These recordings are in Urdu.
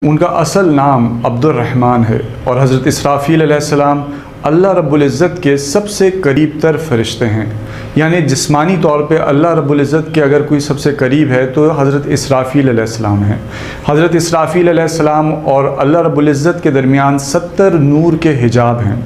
ان کا اصل نام عبدالرحمن ہے اور حضرت اسرافیل علیہ السلام اللہ رب العزت کے سب سے قریب تر فرشتے ہیں. یعنی جسمانی طور پہ اللہ رب العزت کے اگر کوئی سب سے قریب ہے تو حضرت اسرافیل علیہ السلام ہیں. حضرت اسرافیل علیہ السلام اور اللہ رب العزت کے درمیان 70 نور کے حجاب ہیں.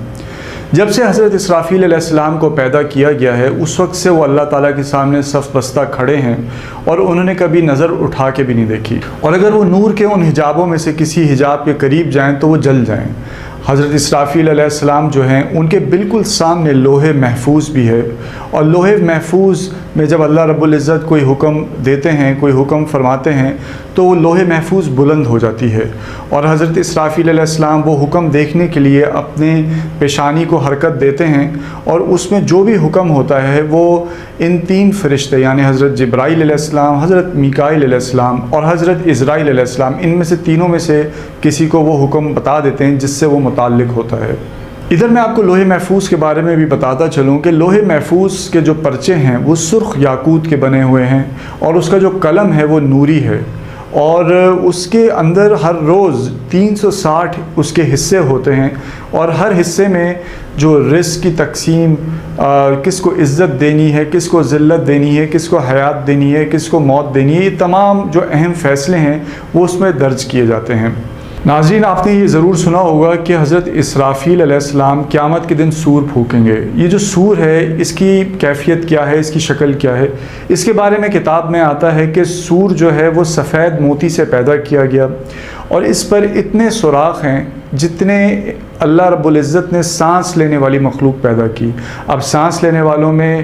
جب سے حضرت اسرافیل علیہ السلام کو پیدا کیا گیا ہے اس وقت سے وہ اللہ تعالیٰ کے سامنے صف بستہ کھڑے ہیں اور انہوں نے کبھی نظر اٹھا کے بھی نہیں دیکھی، اور اگر وہ نور کے ان حجابوں میں سے کسی حجاب کے قریب جائیں تو وہ جل جائیں. حضرت اسرافیل علیہ السلام جو ہیں ان کے بالکل سامنے لوح محفوظ بھی ہے، اور لوح محفوظ میں جب اللہ رب العزت کوئی حکم دیتے ہیں، کوئی حکم فرماتے ہیں تو وہ لوح محفوظ بلند ہو جاتی ہے، اور حضرت اسرافیل علیہ السلام وہ حکم دیکھنے کے لیے اپنے پیشانی کو حرکت دیتے ہیں، اور اس میں جو بھی حکم ہوتا ہے وہ ان 3 فرشتے یعنی حضرت جبرائیل علیہ السلام، حضرت میکائیل علیہ السلام اور حضرت عزرائیل علیہ السلام، ان میں سے تینوں میں سے کسی کو وہ حکم بتا دیتے ہیں جس سے وہ متعلق ہوتا ہے. ادھر میں آپ کو لوح محفوظ کے بارے میں بھی بتاتا چلوں کہ لوح محفوظ کے جو پرچے ہیں وہ سرخ یاقوت کے بنے ہوئے ہیں، اور اس کا جو قلم ہے وہ نوری ہے، اور اس کے اندر ہر روز 360 اس کے حصے ہوتے ہیں، اور ہر حصے میں جو رزق کی تقسیم، کس کو عزت دینی ہے، کس کو ذلت دینی ہے، کس کو حیات دینی ہے، کس کو موت دینی ہے، یہ تمام جو اہم فیصلے ہیں وہ اس میں درج کیے جاتے ہیں. ناظرین، آپ نے یہ ضرور سنا ہوگا کہ حضرت اسرافیل علیہ السلام قیامت کے دن سور پھونکیں گے. یہ جو سور ہے اس کی کیفیت کیا ہے، اس کی شکل کیا ہے، اس کے بارے میں کتاب میں آتا ہے کہ سور جو ہے وہ سفید موتی سے پیدا کیا گیا، اور اس پر اتنے سوراخ ہیں جتنے اللہ رب العزت نے سانس لینے والی مخلوق پیدا کی. اب سانس لینے والوں میں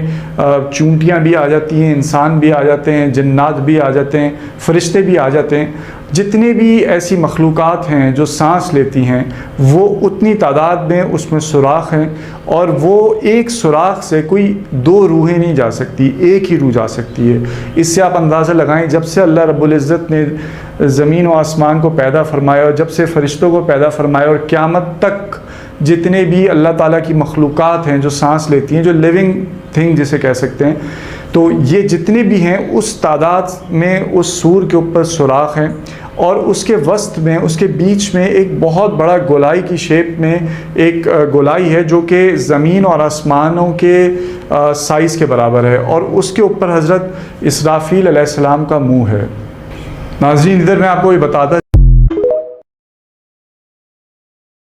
چونٹیاں بھی آ جاتی ہیں، انسان بھی آ جاتے ہیں، جنات بھی آ جاتے ہیں، فرشتے بھی آ جاتے ہیں. جتنی بھی ایسی مخلوقات ہیں جو سانس لیتی ہیں وہ اتنی تعداد میں اس میں سوراخ ہیں، اور وہ ایک سوراخ سے کوئی 2 روحیں نہیں جا سکتی، ایک ہی روح جا سکتی ہے. اس سے آپ اندازہ لگائیں جب سے اللہ رب العزت نے زمین و آسمان کو پیدا فرمایا، اور جب سے فرشتوں کو پیدا فرمایا، اور قیامت تک جتنے بھی اللہ تعالیٰ کی مخلوقات ہیں جو سانس لیتی ہیں، جو لیونگ تھنگ جسے کہہ سکتے ہیں، تو یہ جتنے بھی ہیں اس تعداد میں اس سور کے اوپر سوراخ ہیں، اور اس کے وسط میں، اس کے بیچ میں ایک بہت بڑا گولائی کی شیپ میں ایک گولائی ہے جو کہ زمین اور آسمانوں کے سائز کے برابر ہے، اور اس کے اوپر حضرت اسرافیل علیہ السلام کا منہ ہے. ناظرین، ادھر میں آپ کو یہ بتاتا